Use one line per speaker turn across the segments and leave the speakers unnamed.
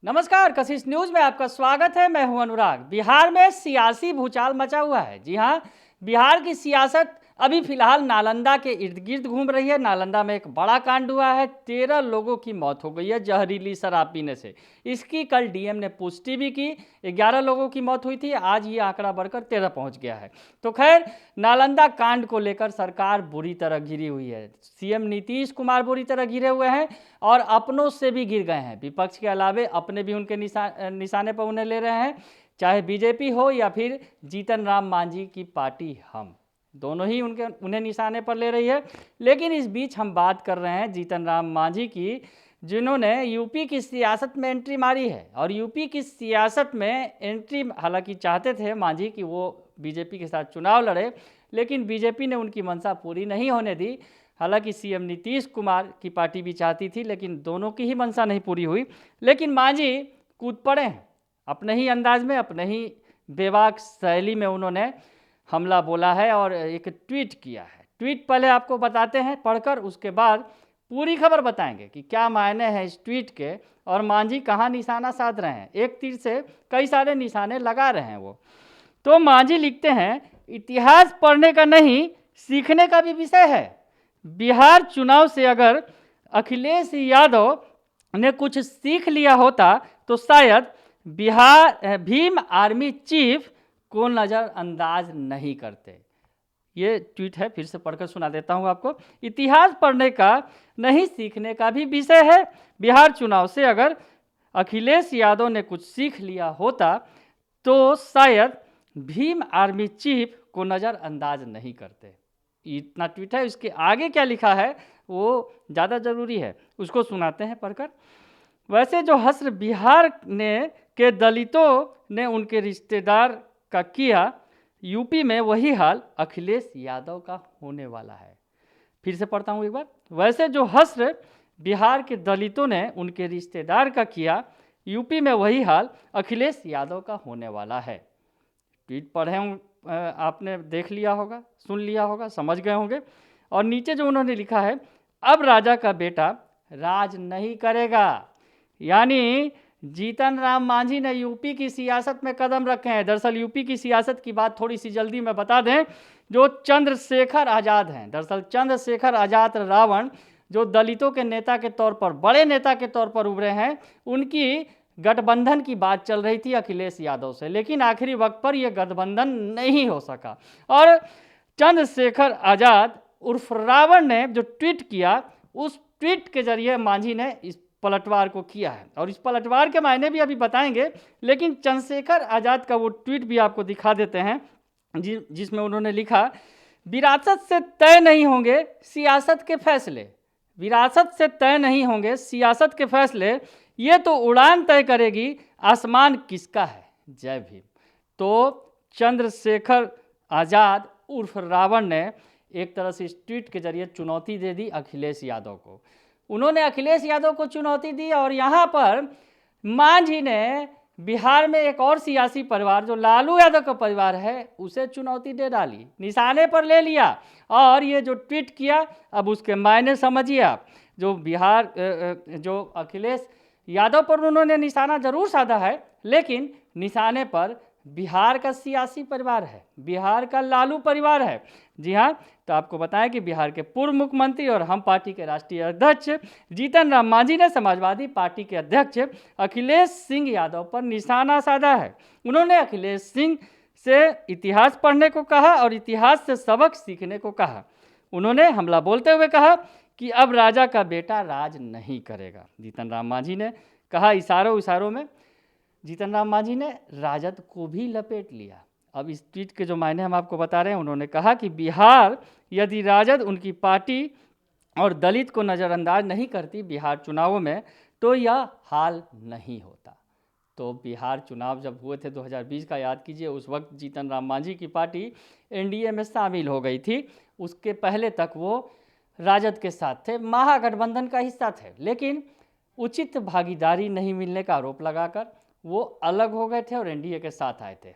नमस्कार, कशिश न्यूज में आपका स्वागत है। मैं हूं अनुराग। बिहार में सियासी भूचाल मचा हुआ है। जी हां, बिहार की सियासत अभी फिलहाल नालंदा के इर्द गिर्द घूम रही है। नालंदा में एक बड़ा कांड हुआ है। 13 लोगों की मौत हो गई है जहरीली शराब पीने से। इसकी कल डीएम ने पुष्टि भी की। 11 लोगों की मौत हुई थी, आज ये आंकड़ा बढ़कर 13 पहुंच गया है। तो खैर, नालंदा कांड को लेकर सरकार बुरी तरह घिरी हुई है। सीएम नीतीश कुमार बुरी तरह घिरे हुए हैं और अपनों से भी गिर गए हैं। विपक्ष के अलावे अपने भी उनके निशाने पर उन्हें ले रहे हैं, चाहे बीजेपी हो या फिर जीतन राम मांझी की पार्टी हम, दोनों ही उन्हें निशाने पर ले रही है। लेकिन इस बीच हम बात कर रहे हैं जीतन राम मांझी की, जिन्होंने यूपी की सियासत में एंट्री मारी है। और यूपी की सियासत में एंट्री हालांकि चाहते थे मांझी कि वो बीजेपी के साथ चुनाव लड़े, लेकिन बीजेपी ने उनकी मंशा पूरी नहीं होने दी। हालांकि सीएम नीतीश कुमार की पार्टी भी चाहती थी, लेकिन दोनों की ही मंशा नहीं पूरी हुई। लेकिन मांझी कूद पड़े हैं अपने ही अंदाज में, अपने ही बेबाक शैली में उन्होंने हमला बोला है और एक ट्वीट किया है। ट्वीट पहले आपको बताते हैं पढ़कर, उसके बाद पूरी खबर बताएंगे कि क्या मायने हैं इस ट्वीट के और मांझी कहाँ निशाना साध रहे हैं। एक तीर से कई सारे निशाने लगा रहे हैं वो। तो मांझी लिखते हैं, इतिहास पढ़ने का नहीं सीखने का भी विषय है। बिहार चुनाव से अगर अखिलेश यादव ने कुछ सीख लिया होता तो शायद बिहार भीम आर्मी चीफ को नज़रअंदाज नहीं करते। ये ट्वीट है, फिर से पढ़कर सुना देता हूँ आपको। इतिहास पढ़ने का नहीं सीखने का भी विषय है। बिहार चुनाव से अगर अखिलेश यादव ने कुछ सीख लिया होता तो शायद भीम आर्मी चीफ को नज़रअंदाज नहीं करते। इतना ट्वीट है। इसके आगे क्या लिखा है वो ज़्यादा ज़रूरी है, उसको सुनाते हैं पढ़कर। वैसे जो हश्र बिहार के दलितों ने उनके रिश्तेदार का किया, यूपी में वही हाल अखिलेश यादव का होने वाला है। फिर से पढ़ता हूँ एक बार। वैसे जो हश्र बिहार के दलितों ने उनके रिश्तेदार का किया, यूपी में वही हाल अखिलेश यादव का होने वाला है। ट्वीट पढ़े आपने, देख लिया होगा, सुन लिया होगा, समझ गए होंगे। और नीचे जो उन्होंने लिखा है, अब राजा का बेटा राज नहीं करेगा। यानी जीतन राम मांझी ने यूपी की सियासत में कदम रखे हैं। दरअसल यूपी की सियासत की बात थोड़ी सी जल्दी में बता दें, जो चंद्रशेखर आज़ाद हैं, दरअसल चंद्रशेखर आज़ाद रावण जो दलितों के नेता के तौर पर, बड़े नेता के तौर पर उभरे हैं, उनकी गठबंधन की बात चल रही थी अखिलेश यादव से, लेकिन आखिरी वक्त पर यह गठबंधन नहीं हो सका। और चंद्रशेखर आज़ाद उर्फ रावण ने जो ट्वीट किया, उस ट्वीट के जरिए मांझी ने इस पलटवार को किया है। और इस पलटवार के मायने भी अभी बताएंगे, लेकिन चंद्रशेखर आज़ाद का वो ट्वीट भी आपको दिखा देते हैं, जिसमें उन्होंने लिखा, विरासत से तय नहीं होंगे सियासत के फैसले। विरासत से तय नहीं होंगे सियासत के फैसले, ये तो उड़ान तय करेगी आसमान किसका है। जय भीम। तो चंद्रशेखर आज़ाद उर्फ रावण ने एक तरह से इस ट्वीट के जरिए चुनौती दे दी अखिलेश यादव को। उन्होंने अखिलेश यादव को चुनौती दी और यहाँ पर मांझी ने बिहार में एक और सियासी परिवार जो लालू यादव का परिवार है उसे चुनौती दे डाली, निशाने पर ले लिया। और ये जो ट्वीट किया, अब उसके मायने समझिए आप। जो बिहार जो अखिलेश यादव पर उन्होंने निशाना जरूर साधा है, लेकिन निशाने पर बिहार का सियासी परिवार है, बिहार का लालू परिवार है। जी हाँ, तो आपको बताएं कि बिहार के पूर्व मुख्यमंत्री और हम पार्टी के राष्ट्रीय अध्यक्ष जीतन राम मांझी ने समाजवादी पार्टी के अध्यक्ष अखिलेश सिंह यादव पर निशाना साधा है। उन्होंने अखिलेश सिंह से इतिहास पढ़ने को कहा और इतिहास से सबक सीखने को कहा। उन्होंने हमला बोलते हुए कहा कि अब राजा का बेटा राज नहीं करेगा। जीतन राम मांझी ने कहा, इशारों में जीतन राम मांझी ने राजद को भी लपेट लिया। अब इस ट्वीट के जो मायने हम आपको बता रहे हैं, उन्होंने कहा कि बिहार यदि राजद उनकी पार्टी और दलित को नज़रअंदाज नहीं करती बिहार चुनावों में, तो यह हाल नहीं होता। तो बिहार चुनाव जब हुए थे 2020 का याद कीजिए, उस वक्त जीतन राम मांझी की पार्टी एनडीए में शामिल हो गई थी। उसके पहले तक वो राजद के साथ थे, महागठबंधन का हिस्सा थे, लेकिन उचित भागीदारी नहीं मिलने का आरोप लगाकर वो अलग हो गए थे और एनडीए के साथ आए थे।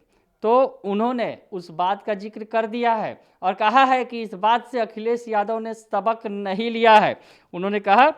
तो उन्होंने उस बात का जिक्र कर दिया है और कहा है कि इस बात से अखिलेश यादव ने सबक नहीं लिया है। उन्होंने कहा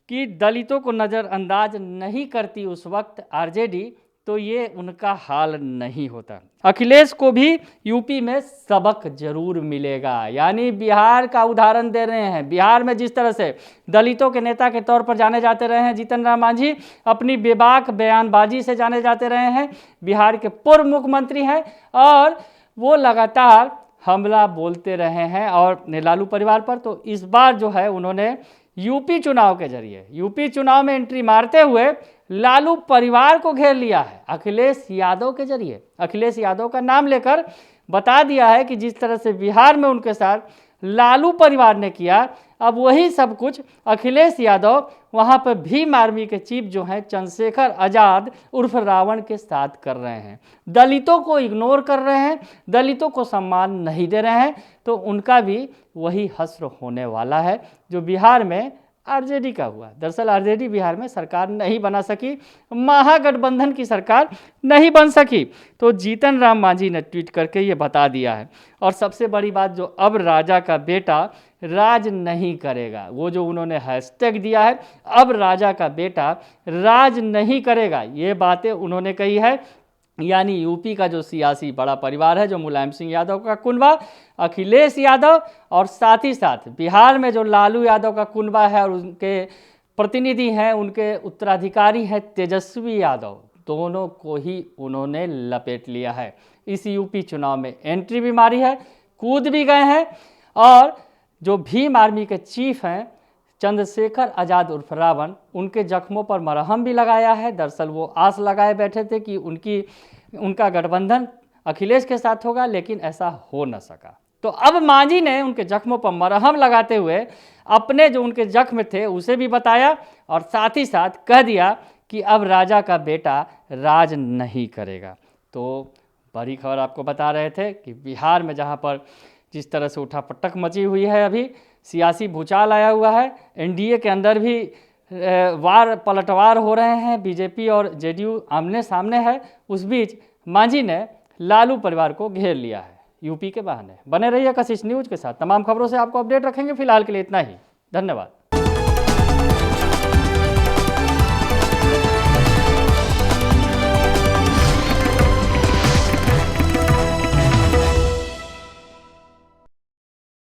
कि दलितों को नज़रअंदाज नहीं करती उस वक्त आरजेडी, तो ये उनका हाल नहीं होता। अखिलेश को भी यूपी में सबक जरूर मिलेगा। यानी बिहार का उदाहरण दे रहे हैं। बिहार में जिस तरह से दलितों के नेता के तौर पर जाने जाते रहे हैं जीतन राम मांझी, अपनी बेबाक बयानबाजी से जाने जाते रहे हैं, बिहार के पूर्व मुख्यमंत्री हैं और वो लगातार हमला बोलते रहे हैं और लालू परिवार पर। तो इस बार जो है उन्होंने यूपी चुनाव के जरिए, यूपी चुनाव में एंट्री मारते हुए लालू परिवार को घेर लिया है अखिलेश यादव के जरिए। अखिलेश यादव का नाम लेकर बता दिया है कि जिस तरह से बिहार में उनके साथ लालू परिवार ने किया, अब वही सब कुछ अखिलेश यादव वहाँ पर भीम आर्मी के चीफ जो हैं चंद्रशेखर आज़ाद उर्फ रावण के साथ कर रहे हैं। दलितों को इग्नोर कर रहे हैं, दलितों को सम्मान नहीं दे रहे हैं। तो उनका भी वही हश्र होने वाला है जो बिहार में आरजेडी का हुआ। दरअसल आरजेडी बिहार में सरकार नहीं बना सकी, महागठबंधन की सरकार नहीं बन सकी। तो जीतन राम मांझी ने ट्वीट करके ये बता दिया है। और सबसे बड़ी बात, जो अब राजा का बेटा राज नहीं करेगा, वो जो उन्होंने हैशटैग दिया है, अब राजा का बेटा राज नहीं करेगा, ये बातें उन्होंने कही है। यानी यूपी का जो सियासी बड़ा परिवार है, जो मुलायम सिंह यादव का कुनबा, अखिलेश यादव और साथ ही साथ बिहार में जो लालू यादव का कुनबा है और उनके प्रतिनिधि हैं, उनके उत्तराधिकारी हैं तेजस्वी यादव, दोनों को ही उन्होंने लपेट लिया है। इस यूपी चुनाव में एंट्री भी मारी है, कूद भी गए हैं और जो भीम आर्मी के चीफ हैं चंद्रशेखर आज़ाद उर्फ रावण, उनके जख्मों पर मरहम भी लगाया है। दरअसल वो आस लगाए बैठे थे कि उनका गठबंधन अखिलेश के साथ होगा, लेकिन ऐसा हो न सका। तो अब मांझी ने उनके जख्मों पर मरहम लगाते हुए अपने जो उनके जख्म थे उसे भी बताया और साथ ही साथ कह दिया कि अब राजा का बेटा राज नहीं करेगा। तो बड़ी खबर आपको बता रहे थे कि बिहार में जहाँ पर जिस तरह से उठापटक मची हुई है, अभी सियासी भूचाल आया हुआ है, एनडीए के अंदर भी पलटवार हो रहे हैं, बीजेपी और जेडीयू आमने सामने है, उस बीच मांझी ने लालू परिवार को घेर लिया है यूपी के बहाने। बने रहिए कशिश न्यूज़ के साथ, तमाम खबरों से आपको अपडेट रखेंगे। फिलहाल के लिए इतना ही, धन्यवाद।